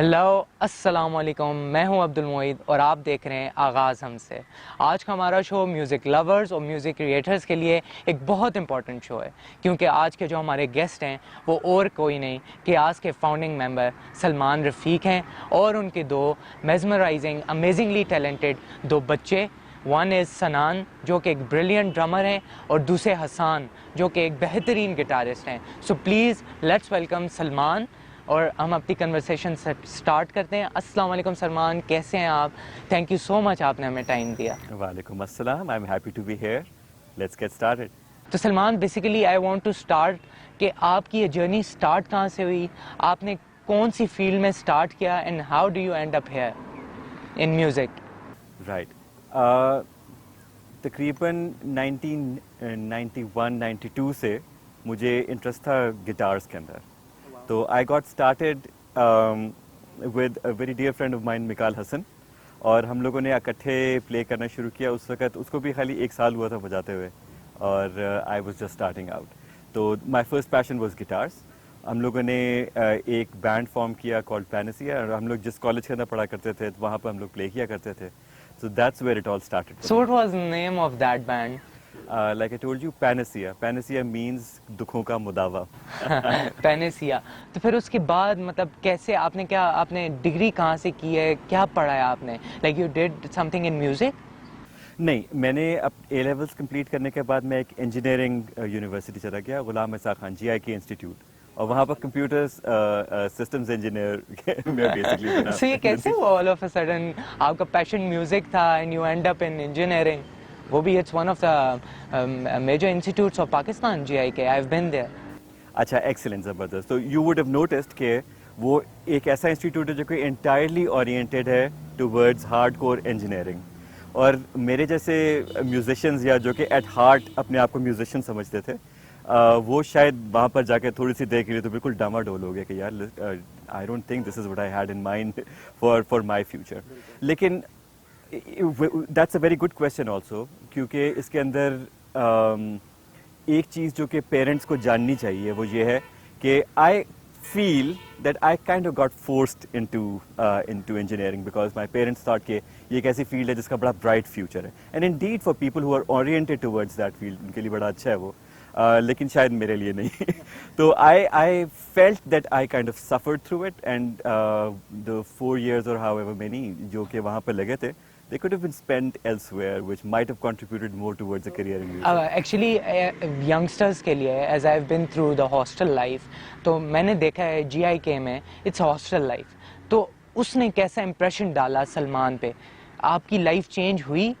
Hello السلام علیکم، میں ہوں عبد المعید اور آپ دیکھ رہے ہیں آغاز ہم سے۔ آج کا ہمارا شو میوزک لورز اور میوزک کریٹرز کے لیے ایک بہت امپورٹنٹ شو ہے، کیونکہ آج کے جو ہمارے گیسٹ ہیں وہ اور کوئی نہیں کہ آج کے فاؤنڈنگ ممبر سلمان رفیق ہیں اور ان کے دو میزمرائزنگ امیزنگلی ٹیلنٹڈ دو بچے، ون از سنان جو کہ ایک بریلینٹ ڈرمر ہیں اور دوسرے حسان جو کہ ایک بہترین گٹارسٹ ہیں۔ So please let's welcome Salman اور ہم اپنی کنورسیشن سٹارٹ کرتے ہیں۔ السلام علیکم سلمان، کیسے ہیں آپ؟ تھینک یو سو مچ، آپ نے ہمیں ٹائم دیا۔ وعلیکم السلام، I am happy to be here, let's get started. تو Salman basically I want to start کہ آپ کی یہ جرنی اسٹارٹ کہاں سے ہوئی، آپ نے کون سی فیلڈ میں اسٹارٹ کیا and how do you end up here in music? Right, تقریباً 1991-92 سے مجھے انٹرسٹ تھا گٹارز کے اندر، تو I got started with a very dear friend of mine Mekaal Hasan, اور ہم لوگوں نے اکٹھے پلے کرنا شروع کیا۔ اس وقت اس کو بھی خالی 1 سال ہوا تھا بجاتے ہوئے، اور I was just starting out, تو my first passion was guitars. ہم لوگوں نے ایک بینڈ فارم کیا کالڈ پینسیا، اور ہم لوگ جس کالج کے اندر پڑھا کرتے تھے وہاں پہ ہم لوگ پلے کیا کرتے تھے، so that's where it all started. So what was the name of that band? Like I told you, Panacea means دکھوں کا مداوا۔ پینسیا۔ تو پھر اس کے بعد مطلب کیسے آپ نے آپ نے ڈگری کہاں سے کی ہے، کیا پڑھا ہے آپ نے؟ Like you did some thing in music? نہیں، میں نے اب اے لیولس کمپلیٹ کرنے کے بعد میں ایک انجینئرنگ یونیورسٹی چلا گیا، غلام احسان خان جی آئی کے انسٹیٹیوٹ، اور وہاں پر کمپیوٹر سسٹمز انجینئر میں بیسکلی بنا۔ سو یہ کیسے ہوا آل آف اے سڈن آپ کا پیشن میوزک تھا and you end up in engineering? وہ بھی it's one of the major institutes of Pakistan, G I K, I have been there. اچھا، ایکسلنٹ، زبردست۔ تو یو وڈ ہیو نوٹسڈ کہ وہ ایک ایسا انسٹیٹیوٹ ہے جو کہ انٹائرلی اورینٹیڈ ہے ٹوورڈز ہارڈ کور انجینئرنگ، اور میرے جیسے میوزیشنز یا جو کہ ایٹ ہارٹ اپنے آپ کو میوزیشین سمجھتے تھے، وہ شاید وہاں پر جا کے تھوڑی سی دیکھ لیے تو بالکل ڈاماڈول ہو گیا کہ یار I don't think this is what I had in mind for my future. لیکن that's a very good question also, کیونکہ اس کے اندر ایک چیز جو کہ پیرنٹس کو جاننی چاہیے وہ یہ ہے کہ I feel that I kind of got forced into engineering because my parents thought کہ یہ ایک ایسی فیلڈ ہے جس کا بڑا برائٹ فیوچر ہے، and indeed for people who are oriented towards that field ان کے لیے بڑا اچھا ہے وہ، لیکن شاید میرے لیے نہیں۔ تو I felt that I kind of suffered through it, and the 4 years اور ہاؤ ایور مینی جو کہ وہاں پہ لگے تھے they could have been spent elsewhere which might have contributed more towards a career in music. Actually youngsters کے لیے as I have been through the hostel life, تو میں نے دیکھا ہے جی آئی کے میں اٹس ہاسٹل لائف، تو اس نے کیسا امپریشن ڈالا سلمان پہ؟ آپ کی لائف چینج ہوئی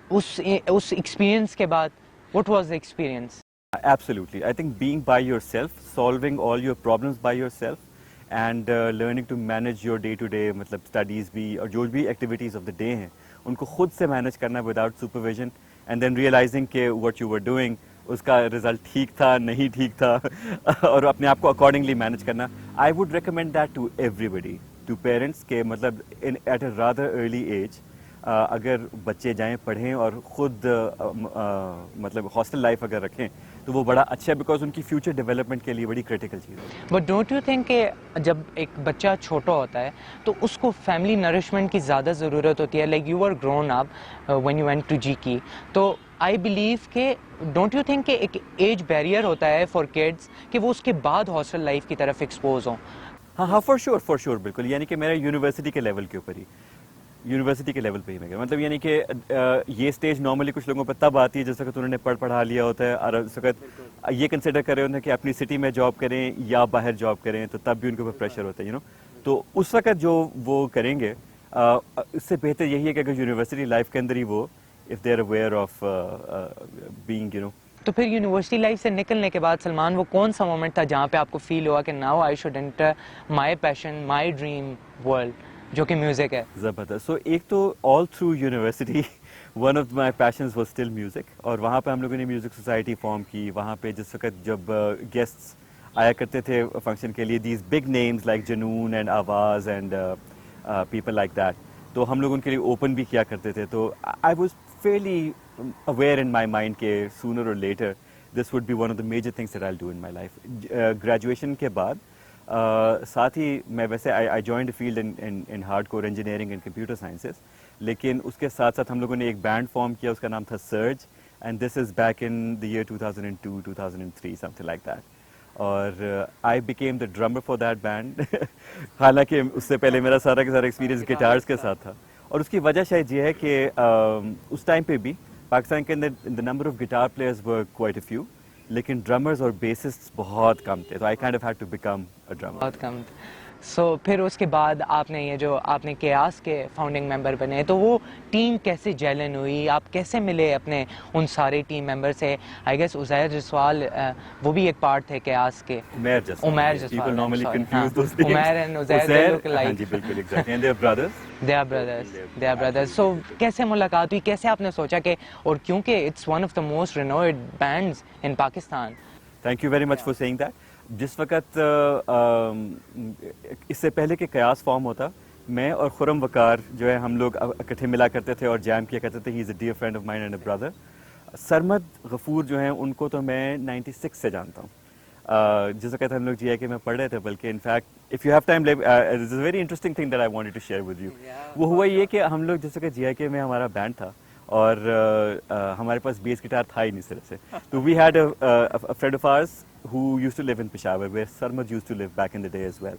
اس ایکسپیرئنس کے بعد؟ What was the experience? Absolutely. I think being by yourself, solving all your problems by yourself, and learning to manage your day-to-day مطلب studies بھی اور جو بھی activities of the day ہیں ان کو خود سے مینیج کرنا without supervision, and then realising کہ واٹ یو ور ڈوئنگ اس کا رزلٹ ٹھیک تھا نہیں ٹھیک تھا، اور اپنے آپ کو اکارڈنگلی مینیج کرنا۔ I would recommend that to every body, to parents کہ مطلب at a rather early age اگر بچے جائیں پڑھیں اور خود مطلب ہاسٹل لائف اگر رکھیں تو وہ بڑا اچھا ہے، بیکاز ان کی فیوچر ڈیولپمنٹ کے لیے بڑی کریٹیکل چیز ہے۔ بٹ ڈونٹ یو تھنک کہ جب ایک بچہ چھوٹا ہوتا ہے تو اس کو فیملی نرشمنٹ کی زیادہ ضرورت ہوتی ہے، like you are grown up when you went to G K, تو آئی بلیو کہ ڈونٹ یو تھنک کہ ایک ایج بیریئر ہوتا ہے فار کڈس کہ وہ اس کے بعد ہاسٹل لائف کی طرف ایکسپوز ہوں؟ ہاں، فار شیور بالکل، یعنی کہ میرا یونیورسٹی کے لیول کے اوپر ہی، یونیورسٹی کے لیول پہ ہی میں گیا، مطلب یعنی کہ یہ اسٹیج نارملی کچھ لوگوں پہ تب آتی ہے جس وقت انہوں نے پڑھا لیا ہوتا ہے، اور اس وقت یہ کنسیڈر کر رہے ہوتے ہیں کہ اپنی سٹی میں جاب کریں یا باہر جاب کریں، تو تب بھی ان کے اوپر پریشر ہوتا ہے تو اس وقت جو وہ کریں گے اس سے بہتر یہی ہے کہ اگر یونیورسٹی لائف کے اندر ہی وہ if they are aware of being تو پھر یونیورسٹی لائف سے نکلنے کے بعد سلمان وہ کون سا مومنٹ تھا جہاں پہ آپ کو فیل ہوا کہ now I should enter my passion, my dream world جو کہ میوزک ہے؟ زبردست۔ سو ایک تو all through university one of my passions was still music, اور وہاں پہ ہم لوگوں نے میوزک سوسائٹی فارم کی، وہاں پہ جس وقت جب گیسٹس آیا کرتے تھے فنکشن کے لیے، دیز بگ نیمز لائک جنون اینڈ آواز اینڈ پیپل لائک دیٹ، تو ہم لوگ ان کے لیے اوپن بھی کیا کرتے تھے، تو آئی was fairly aware in my mind کہ sooner or later this would be one of the major things that I'll do in my life۔ Graduation کے بعد ساتھ ہی میں ویسے I joined field in hard core engineering and computer sciences, لیکن اس کے ساتھ ساتھ ہم لوگوں نے ایک بینڈ فارم کیا, اس کا نام تھا Surge, and this is back in the year 2002 2003 something like that. اور I became the drummer for that band. حالانکہ اس سے پہلے میرا سارا کا سارا ایکسپیرینس گٹارز کے ساتھ تھا, اور اس کی وجہ شاید یہ ہے کہ اس ٹائم پہ بھی پاکستان کے اندر the number of guitar players were quite a few, لیکن ڈرمرز اور بیسسٹ بہت کم تھے, تو I kind of had to become a drummer. بہت کم. سو پھر اس کے بعد آپ نے یہ جو آپ نے قیاس کے فاؤنڈنگ ممبر بنے, تو وہ ٹیم کیسے جیلن ہوئی, آپ کیسے ملے اپنے ان سارے ٹیم ممبر سے؟ آئی گیس عزیر جسوال وہ بھی ایک پارٹ تھے قیاس کے. Umair Jaswal. People normally confuse those names. Umair and Uzair, they look ہاں like. جی بالکل exactly, and they are brothers. They are brothers. So کیسے ملاقات ہوئی, کیسے آپ نے سوچا کہ, اور کیونکہ it's one of the most renowned bands in Pakistan. Thank you very much for saying that. جس وقت اس سے پہلے کہ قیاس فارم ہوتا, میں اور خرم وقار جو ہے ہم لوگ اکٹھے ملا کرتے تھے اور جیم کیا کرتے تھے. He is a dear friend of mine and a brother. Sarmad Ghafoor جو ہیں ان کو تو میں 96 سے جانتا ہوں, جس وقت ہم لوگ جی آئی کے میں پڑھ رہے تھے. بلکہ in fact if you have time it's a very interesting thing that I wanted to share with you. وہ ہوا یہ کہ ہم لوگ جس وقت جی آئی کے میں ہمارا بینڈ تھا, اور ہمارے پاس بیس گٹار تھا ہی نہیں طرح سے, تو we had a friend of ours who used to live in Peshawar, where Sarmad used to live back in the day as well.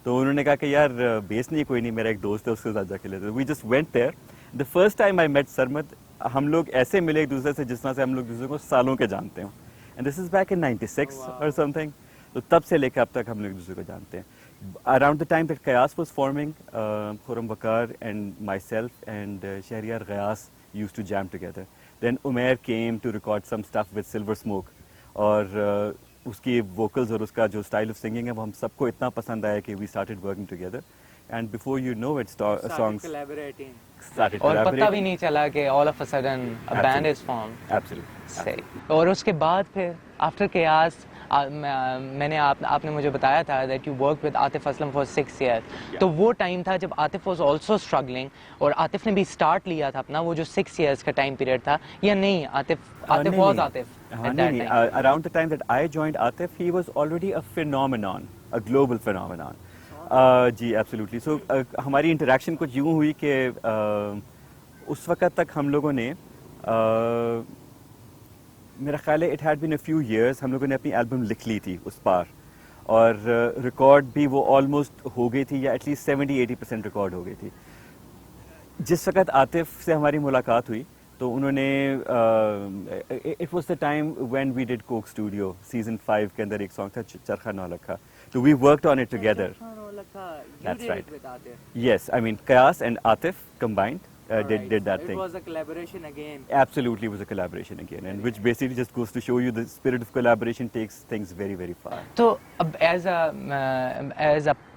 تو انہوں نے کہا کہ یار بیس نہیں, کوئی نہیں, میرا ایک دوست ہے اس کے ساتھ جا کے لیتے. We just went there. The first time I met Sarmad, ہم لوگ ایسے ملے ایک دوسرے سے جس طرح سے ہم لوگ دوسرے کو سالوں کے جانتے ہیں. And this is back in 96 or something. تو تب سے لے کے اب تک ہم لوگ ایک دوسرے کو جانتے ہیں. Around the time that Qiyas was forming, Khurram Waqar and myself and Shahryar Ghayas used to jam together. Then Umair came to record some stuff with Silver Smoke. اور اس کی ووکلز اور اس کا جو اسٹائل آف سنگنگ ہے وہ ہم سب کو اتنا پسند آیا کہ we started working together, and before you know it songs started اور پتہ بھی نہیں چلا کہ all of a sudden a band is formed. Absolutely. اور اس کے بعد پھر آفٹر قیاس میں نے آپ نے مجھے بتایا تھا that you work with Atif Aslam for 6 years. تو وہ ٹائم تھا جب عاطف واز آلسو اسٹرگلنگ, اور عاطف نے بھی اسٹارٹ لیا تھا اپنا, وہ جو 6 ایئرس کا ٹائم پیریڈ تھا, یا نہیں Atif was Atif at that time? Around the time that I joined Atif, he was already a phenomenon, a global phenomenon. جی ایبسلیوٹلی. سو ہماری انٹریکشن کچھ یوں ہوئی کہ اس وقت تک ہم لوگوں نے میرا خیال ہے it had been a few years ہم لوگوں نے اپنی البم لکھ لی تھی اس پار, اور ریکارڈ بھی وہ آلموسٹ ہو گئی تھی, یا ایٹ لیسٹ 70-80% ریکارڈ ہو گئی تھی. جس وقت عاطف سے ہماری ملاقات ہوئی تو انہوں نے it was the time when we did Coke Studio season 5 کے اندر ایک سانگ تھا چرخا نولکھا, تو we worked on it together. That's right. Yes, I mean Qiyas and Atif combined did that thing. It was a collaboration again. Absolutely, it was a collaboration again, and which basically just goes to show you the spirit of collaboration takes things very, very far. So,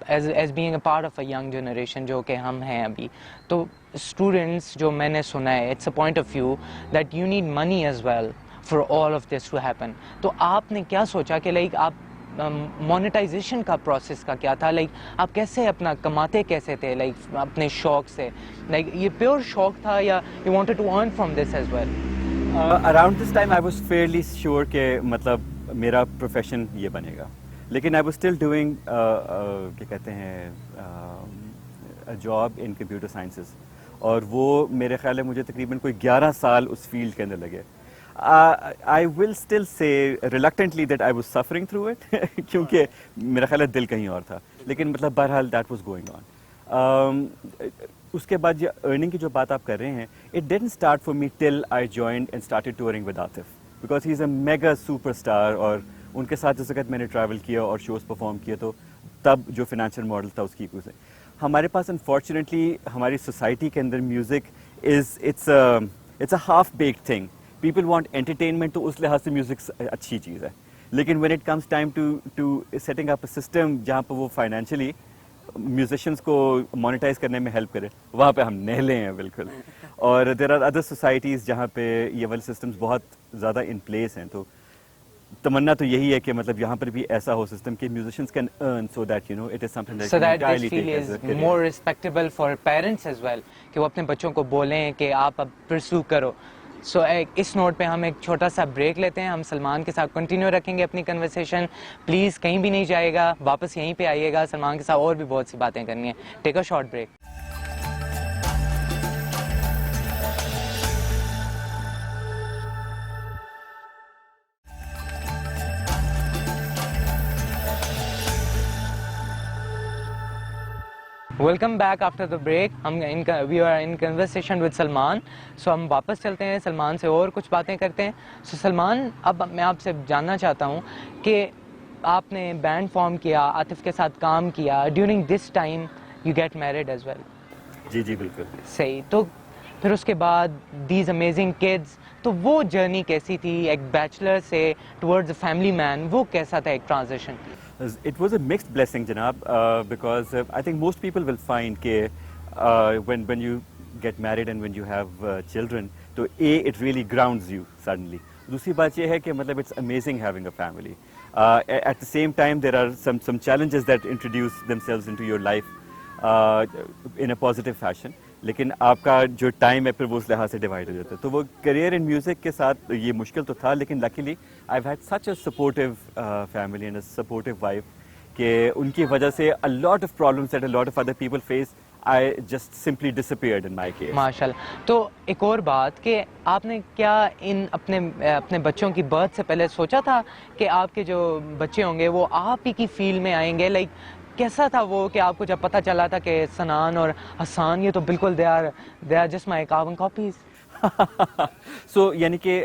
as being a part of a young generation, جو کہ ہم ہیں ابھی, تو students جو میں نے سنا ہے, it's a point of view that you need money as well for all of this to happen. تو آپ نے کیا سوچا کہ لائک آپ مونیٹائزیشن کا پروسیس کا کیا تھا, لائک آپ کیسے اپنا کماتے کیسے تھے, لائک اپنے شوق سے, لائک یہ پیور شوق تھا یا you wanted to earn from this as well? Around this time I was fairly sure کہ مطلب میرا پروفیشن یہ بنے گا, لیکن آئی واز اسٹل ڈوئنگ کیا کہتے ہیں جاب ان کمپیوٹر سائنسز, اور وہ میرے خیال ہے مجھے تقریباً کوئی 11 سال اس فیلڈ کے اندر لگے. I will still say reluctantly that I was suffering through it کیونکہ میرا خیال ہے دل کہیں اور تھا, لیکن مطلب بہرحال that was going on. اس کے بعد یہ ارننگ کی جو بات آپ کر رہے ہیں, it didn't start for me till I joined and started touring with Atif because he's a mega superstar, اور ان کے ساتھ جس وقت میں نے ٹریول کیا اور شوز پرفارم کیا تو تب جو فائنینشیل ماڈل تھا اس کی سے ہمارے پاس انفارچونیٹلی ہماری سوسائٹی کے اندر music it's a half baked thing. People want entertainment, تو اس لحاظ سے میوزک اچھی چیز ہے, لیکن when it comes time to setting up a system جہاں پہ وہ فائنینشلی میوزیشنس کو مانیٹائز کرنے میں ہیلپ کرے, وہاں پہ ہم نہلے ہیں بالکل. اور there are other societies جہاں پہ یہ والے سسٹمز بہت زیادہ ان پلیس ہیں, تو تمنا تو یہی ہے کہ مطلب یہاں پر بھی ایسا ہو سسٹم کہ musicians can earn so that you know it is something that so can that entirely this field take as a is career. more respectable for parents as well, کہ وہ اپنے بچوں کو بولیں کہ آپ اب پرسو کرو. سو اس نوٹ پہ ہم ایک چھوٹا سا بریک لیتے ہیں. ہم سلمان کے ساتھ کنٹینیو رکھیں گے اپنی کنورسیشن. پلیز کہیں بھی نہیں جائے گا, واپس یہیں پہ آئیے گا. سلمان کے ساتھ اور بھی بہت سی باتیں کرنی ہیں. Take a short break. Welcome back after the break. We are in conversation with Salman. So ہم واپس چلتے ہیں, سلمان سے اور کچھ باتیں کرتے ہیں. سو سلمان, اب میں آپ سے جاننا چاہتا ہوں کہ آپ نے بینڈ فارم کیا, عاطف کے ساتھ کام کیا. During this time you get married as well. جی جی بالکل صحیح. تو پھر اس کے بعد دیز امیزنگ کڈز, تو وہ جرنی کیسی تھی ایک بیچلر سے ٹورڈز اے فیملی مین, وہ کیسا تھا ایک transition? It was a mixed blessing, Janab, because I think most people will find that when you get married and when you have children, so it really grounds you suddenly. دوسری بات یہ ہے کہ مطلب it's amazing having a family. At the same time, there are some challenges that introduce themselves into your life in a positive fashion. لیکن آپ کا جو ٹائم ہے پھر وہ اس لحاظ سے ڈیوائڈ ہو جاتا ہے. تو وہ کریئر ان میوزک کے ساتھ یہ مشکل تو تھا, لیکن luckily I have had such a supportive family and a supportive wife کہ ان کی وجہ سے a lot of problems that a lot of other people face, I just simply disappeared in my case. ماشاء اللہ. تو ایک اور بات کہ آپ نے کیا ان اپنے بچوں کی برتھ سے پہلے سوچا تھا کہ آپ کے جو بچے ہوں گے وہ آپ ہی کی فیلڈ میں آئیں گے؟ لائک کیسا تھا وہ کہ آپ کو جب پتہ چلا تھا کہ سنان اور حسان یہ تو بالکل they are just my carbon copies. So یعنی کہ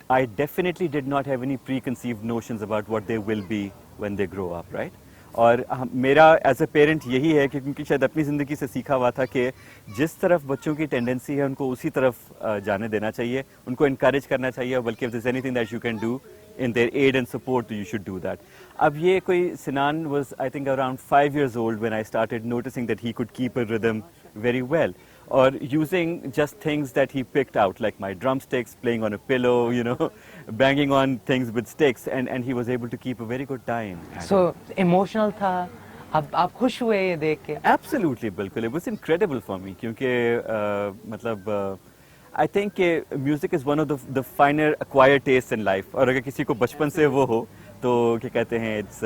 I definitely did not have any preconceived notions about what they will be when they grow up, right? اور میرا ایز اے پیرنٹ یہی ہے کہ کیونکہ شاید اپنی زندگی سے سیکھا ہوا تھا کہ جس طرف بچوں کی ٹینڈنسی ہے ان کو اسی طرف جانے دینا چاہیے, ان کو انکریج کرنا چاہیے, بلکہ if there's anything that you can do in their aid and support, you should do that. اب یہ کوئی Sinan was I think around 5 years old when I started noticing that he could keep a rhythm very well, or using just things that he picked out like my drumsticks, playing on a pillow, banging on things with sticks, and he was able to keep a very good time. So emotional تھا, اب آپ خوش ہوئے یہ دیکھ کے؟ Absolutely, بالکل. It was incredible for me کیونکہ مطلب I think کہ music is one of the finer acquired tastes in life, اور اگر کسی کو بچپن سے وہ ہو تو کیا کہتے ہیں it's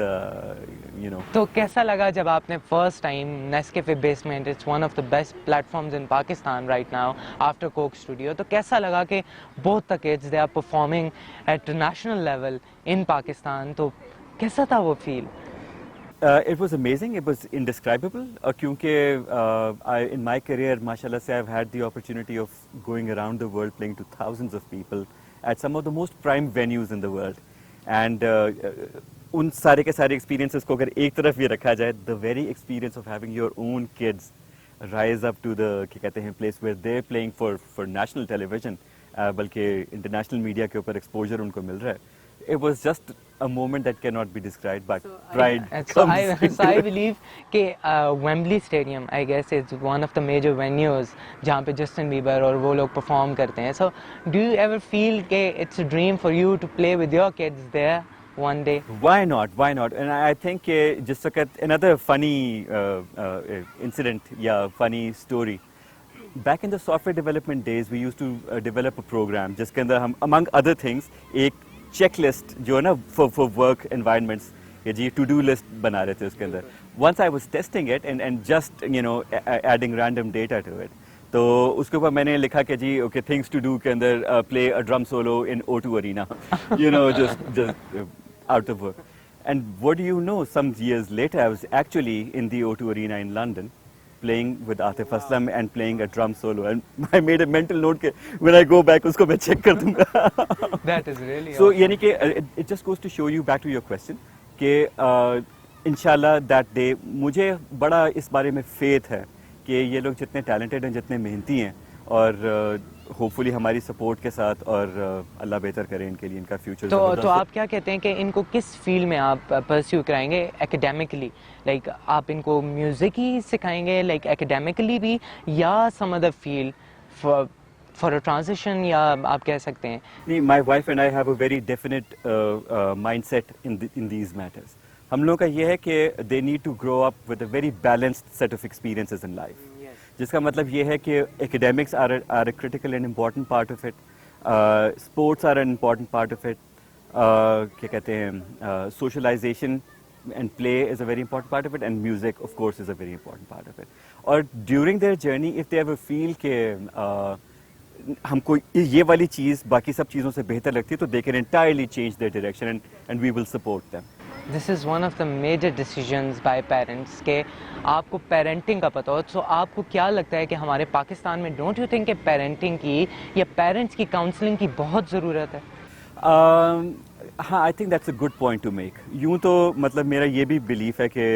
تو کیسا لگا جب آپ نے first time Nescafe basement, it's one of the best platforms in Pakistan right now after Coke studio, تو کیسا لگا کہ بہت the kids they are performing at national level in Pakistan, تو کیسا تھا وہ فیل؟ It was amazing, it was indescribable, kyunki in my career, mashallah se, I've had the opportunity of going around the world playing to thousands of people at some of the most prime venues in the world. And ان سارے کے سارے experiences کو اگر ایک طرف یہ رکھا جائے, the very experience of having your own kids rise up to the کیا کہتے ہیں place where they're playing for national television, بلکہ انٹرنیشنل میڈیا کے اوپر ایکسپوجر ان کو مل رہا ہے, it was just a moment that cannot be described, but pride comes. So I believe کہ Wembley Stadium I guess is one of the major venues جہاں پہ جسٹن بیبر اور وہ لوگ پرفارم کرتے ہیں. So do you ever feel کہ it's a dream for you to play with your kids there one day? Why not? And I think جس وقت another funny incident یا funny story, back in the software development days we used to develop a program جس کے اندر ہم among other things ایک check list جو ہے نا فور ورک انوائرمنٹس کہ جی ٹو ڈو لسٹ بنا رہے تھے اس کے اندر. Once I was testing it and just adding random data to it, تو اس کے اوپر میں نے لکھا کہ جی اوکے تھنگس ٹو ڈو کے اندر play a drum solo in O2 arena, just out of work. And what do you know, some years later I was actually in the O2 arena in London playing with Atif Aslam and playing a drum solo, and I made a mental note کہ when I go back usko میں check کر دوں گا. That is really so awesome. یعنی کہ it just goes to show you, back to your question, کہ انشاءاللہ that day مجھے بڑا اس بارے میں faith ہے کہ یہ لوگ جتنے talented ہیں, جتنے محنتی ہیں, اور ہوپ فلی ہماری سپورٹ کے ساتھ, اور اللہ بہتر کرے ان کے لیے, ان کا فیوچر. تو آپ کیا کہتے ہیں کہ ان کو کس فیلڈ میں آپ پرسیو کرائیں گے اکیڈیمکلی؟ لائک آپ ان کو میوزک ہی سکھائیں گے لائک اکیڈیمکلی بھی, یا some other field for a transition, یا آپ کہہ سکتے ہیں؟ نہیں, my wife and I have a very definite mindset in these matters. ہم لوگوں کا یہ ہے کہ they need to grow up with a very balanced set of experiences in life, جس کا مطلب یہ ہے کہ academics are a critical and important part of it, Sports are an important part of it. کیا کہتے ہیں socialization and play is a very important part of it, and music of course is a very important part of it. اور during their journey if they ever feel کہ ہم کو یہ والی چیز باقی سب چیزوں سے بہتر لگتی ہے تو they can entirely change their direction and we will support them. This is one of the major decisions by parents کہ آپ کو پیرنٹنگ کا پتہ ہو. سو آپ کو کیا لگتا ہے کہ ہمارے پاکستان میں ڈونٹ یو تھنک کہ پیرنٹنگ کی یا پیرنٹس کی کاؤنسلنگ کی بہت ضرورت ہے؟ ہاں I think that's a good point to make. یوں تو مطلب میرا یہ بھی بلیف ہے کہ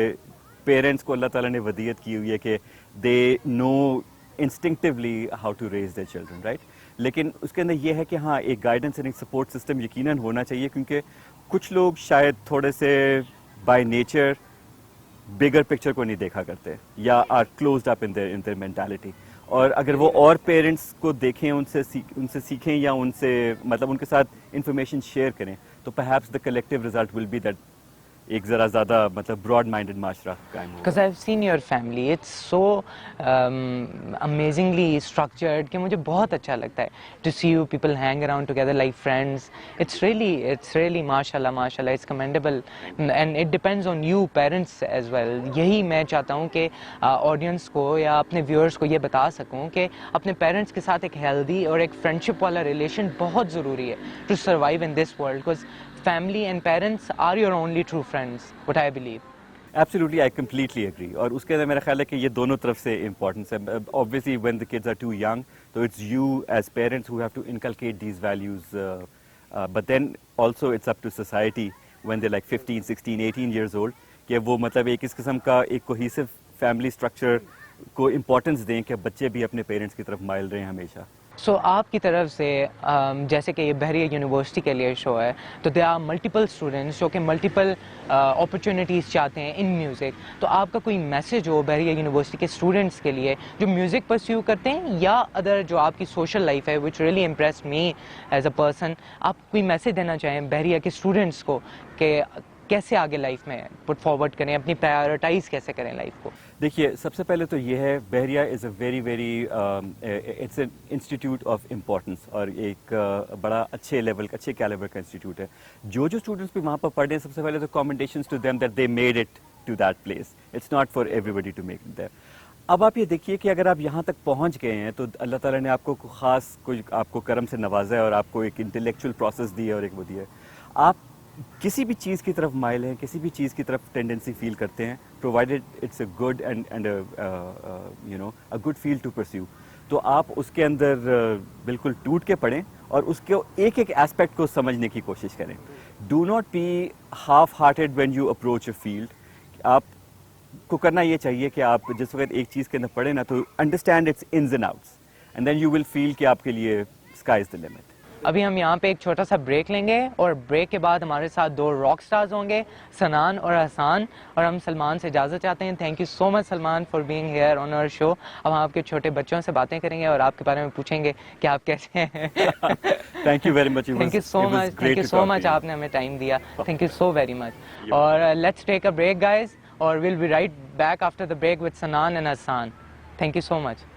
پیرنٹس کو اللہ تعالیٰ نے ودیت کی ہوئی ہے کہ they know instinctively how to raise their children right. لیکن اس کے اندر یہ ہے کہ ہاں ایک گائیڈنس اینڈ ایک سپورٹ سسٹم یقیناً ہونا چاہیے, کیونکہ کچھ لوگ شاید تھوڑے سے بائی نیچر بگر پکچر کو نہیں دیکھا کرتے یا are closed up in their mentality. اور اگر وہ اور پیرنٹس کو دیکھیں, ان سے سیکھیں یا ان سے مطلب ان کے ساتھ انفارمیشن شیئر کریں تو perhaps the collective result will be that ایک ذرا زیادہ مطلب براڈ مائنڈڈ معاشرہ قائم ہو. Because I've seen your family, it's so amazingly structured کہ مجھے بہت اچھا لگتا ہے to see you people hang around together like friends. It's really mashallah, it's commendable and it depends on you parents as well. یہی میں چاہتا ہوں کہ آڈینس کو یا اپنے ویورز کو یہ بتا سکوں کہ اپنے پیرنٹس کے ساتھ ایک ہیلدی اور ایک فرینڈشپ والا ریلیشن بہت ضروری ہے to survive in this world, because family and parents are your only true friends, what I believe. Absolutely, I completely agree. اور اس کے اندر میرا خیال ہے کہ یہ دونوں طرف سے امپورٹنس ہے. Obviously when the kids are too young, so it's you as parents who have to inculcate these values, but then also it's up to society when they're like 15, 16, 18 years old کہ وہ مطلب ایک اس قسم کا ایک cohesive family structure کو importance دیں کہ بچے بھی اپنے پیرنٹس کی طرف مائل رہیں ہمیشہ. سو آپ کی طرف سے جیسے کہ یہ بحریہ یونیورسٹی کے لیے شو ہے تو دے آر ملٹیپل اسٹوڈنٹس جو کہ ملٹیپل اپرچونیٹیز چاہتے ہیں ان میوزک, تو آپ کا کوئی میسیج ہو بحریہ یونیورسٹی کے اسٹوڈنٹس کے لیے جو میوزک پرسیو کرتے ہیں یا ادر جو آپ کی سوشل لائف ہے which really impressed me as a person, آپ کوئی میسیج دینا چاہیں بحریہ کے اسٹوڈنٹس کو کہ کیسے آگے لائف میں پٹ فارورڈ کریں, اپنی پرائیورٹائز کیسے کریں لائف کو؟ دیکھیے سب سے پہلے تو یہ ہے Bahria is a very it's an institute of importance اور ایک بڑا اچھے لیول کا اچھے کیلیبر کا انسٹیٹیوٹ ہے. جو اسٹوڈنٹس بھی وہاں پر پڑھ رہے ہیں سب سے پہلے تو commendations to them that they made it to that place. It's not for every body to make it there. اب آپ یہ دیکھیے کہ اگر آپ یہاں تک پہنچ گئے ہیں تو اللہ تعالیٰ نے آپ کو خاص کوئی آپ کو کرم سے نوازا ہے اور آپ کو ایک انٹلیکچوئل پروسیس دی ہے اور ایک وہ دی ہے. آپ کسی بھی چیز کی طرف مائل ہیں, کسی بھی چیز کی طرف ٹینڈنسی فیل کرتے ہیں, provided it's a good and you know a good field to perceive, تو آپ اس کے اندر بالکل ٹوٹ کے پڑیں اور اس کے ایک ایک ایسپیکٹ کو سمجھنے کی کوشش کریں. Do not be half hearted when you approach a field. آپ کو کرنا یہ چاہیے کہ آپ جس وقت ایک چیز کے اندر پڑھیں نا تو understand it's ins and outs and then you will feel کہ آپ کے لیے اسکائی از دا لمٹ. ابھی ہم یہاں پہ ایک چھوٹا سا بریک لیں گے اور بریک کے بعد ہمارے ساتھ دو راک سٹارز ہوں گے, سنان اور حسان, اور ہم سلمان سے اجازت چاہتے ہیں. Thank you so much Salman for being here on our show. اب ہم آپ کے چھوٹے بچوں سے باتیں کریں گے اور آپ کے بارے میں پوچھیں گے کہ آپ کیسے ہیں. Thank you very much. Thank you so much آپ نے ہمیں ٹائم دیا. Thank you so very much. اور let's take a break guys, اور we'll be right back after the break with Sinan and Hassan. Thank you so much.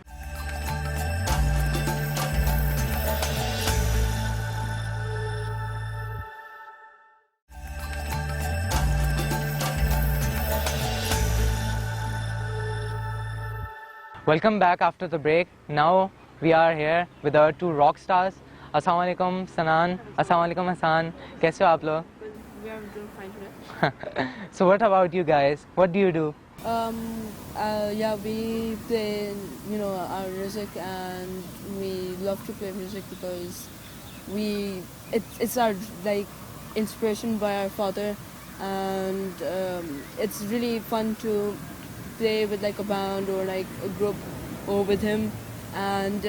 Welcome back after the break. Now we are here with our two rock stars. Assalamu alaikum Sanan. Assalamu alaikum Hassan. Kaise ho aap log? We are doing fine today. So what about you guys? What do you do? Yeah, we play, our music, and we love to play music because it's our like inspiration by our father, and it's really fun to play with like a band or like a group or with him, and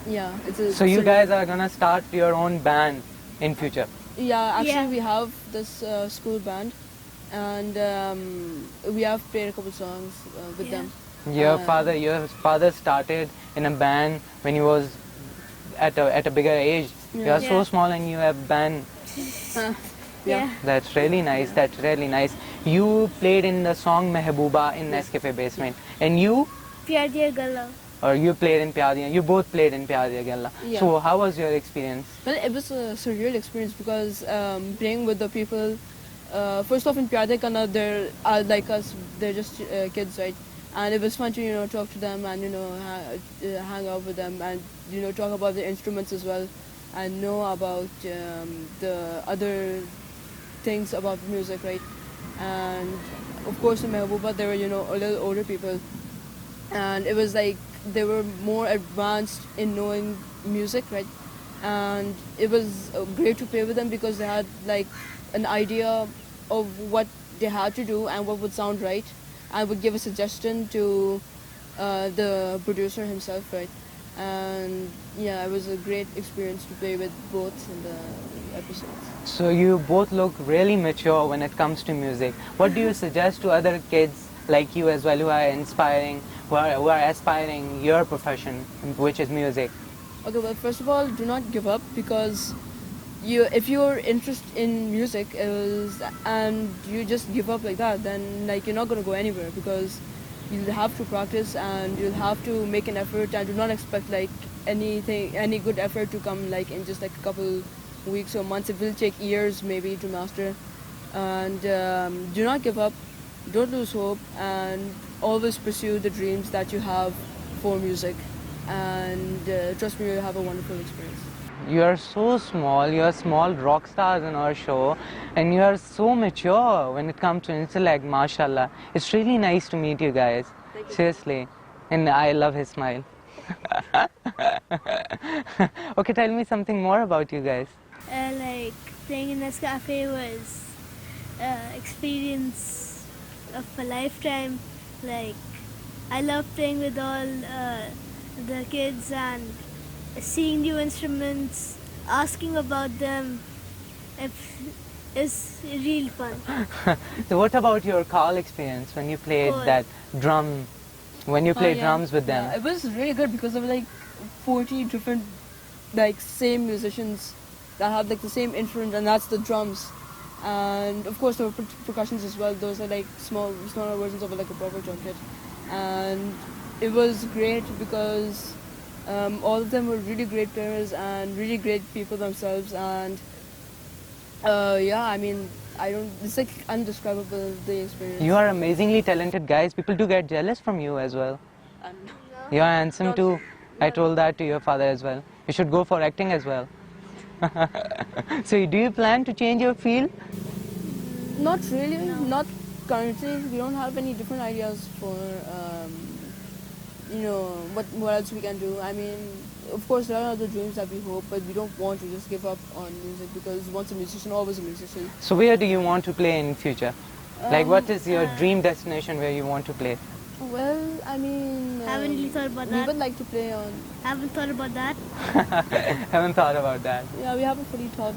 yeah, it's a. So you guys are gonna start your own band in future? Yeah, actually Yeah. we have this school band, and we have played a couple songs with Yeah. them. Your father started in a band when he was at a bigger age. You are so Yeah. small and you have band. Yeah. That's really nice. That's really nice. You played in the song Mehbooba in Nescafe Basement. And you? Pyar Diya Gala. or you played in Pyadiya. You both played in Pyadiya Galla. Yeah. So how was your experience? Well, it was a surreal experience because playing with the people, first off in Pyade Kana, they're like us, they're just kids, right? And it was fun to talk to them and hang out with them and talk about the instruments as well and know about the other things about music, right? And of course in Mehbooba there were a little older people, and it was like they were more advanced in knowing music, right? And it was great to play with them because they had like an idea of what they had to do and what would sound right, and would give a suggestion to the producer himself, right? And yeah, it was a great experience to play with both in the episodes. So you both look really mature when it comes to music. What do you suggest to other kids like you as well who are inspiring, who are aspiring your profession, which is music? Okay, well, first of all, do not give up because if you're interested in music and you just give up like that, then like you're not going to go anywhere because you'll have to practice and you'll have to make an effort, and do not expect like any good effort to come like in just like a couple weeks or months. It will take years maybe to master. And do not give up, don't lose hope, and always pursue the dreams that you have for music, and trust me, you'll have a wonderful experience. You are so small, you are small rock stars in our show, and you are so mature when it comes to intellect, mashallah. It's really nice to meet you guys. Thank you. Seriously. And I love his smile. Okay, tell me something more about you guys. Like playing in this cafe was experience of a lifetime. Like I love playing with all the kids and seeing new instruments, asking about them. It's real fun. So what about your call experience when you played Cool. that drum, when you played Yeah. drums with them? Yeah, it was really good because there were like 40 different like same musicians that have like the same instrument, and that's the drums. And of course there were percussions as well. Those are like smaller versions of like a proper drum kit. And it was great because all of them were really great players and really great people themselves. And yeah, I mean, it's like undescribable, the experience. You are amazingly talented guys. People do get jealous from you as well. You are handsome too. I told that to your father as well. You should go for acting as well. So do you plan to change your field? Not really, not currently. We don't have any different ideas for what else we can do. I mean, of course there are other dreams that we hope, but we don't want to just give up on music because once a musician, always a musician. So where do you want to play in future? Like what is your dream destination where you want to play? Well, I mean, Haven't really thought about we that. would like to play on. Haven't thought about that. Haven't thought about that. Yeah, we haven't fully thought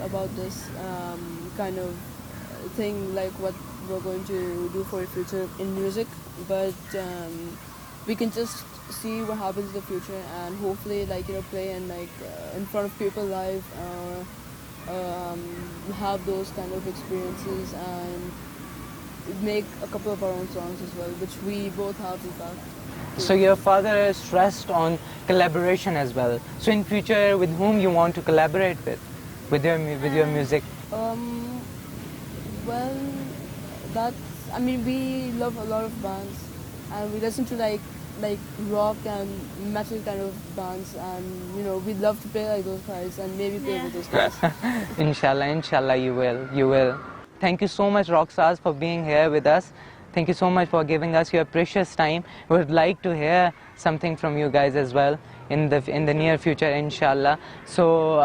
about this kind of thing, like what we're going to do for the future in music, but we can just see what happens in the future and hopefully play in in front of people live, have those kind of experiences and make a couple of our own songs as well, which we both have in fact. So your father is stressed on collaboration as well. So in future, with whom you want to collaborate with your music? Well, I mean, we love a lot of bands and we listen to like rock and metal kind of bands, and we'd love to play like those guys and maybe play with those guys. Inshallah, you will. Thank you so much, Rockstars, for being here with us. Thank you so much for giving us your precious time. We would like to hear something from you guys as well in the near future, inshallah. So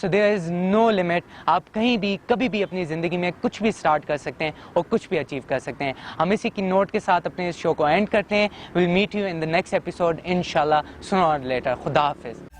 so there is no limit. آپ کہیں بھی کبھی بھی اپنی زندگی میں کچھ بھی اسٹارٹ کر سکتے ہیں اور کچھ بھی اچیو کر سکتے ہیں. ہم اسی کی نوٹ کے ساتھ اپنے اس شو کو اینڈ کرتے ہیں. We'll meet you in the next episode انشاءاللہ sooner or later. خدا حافظ.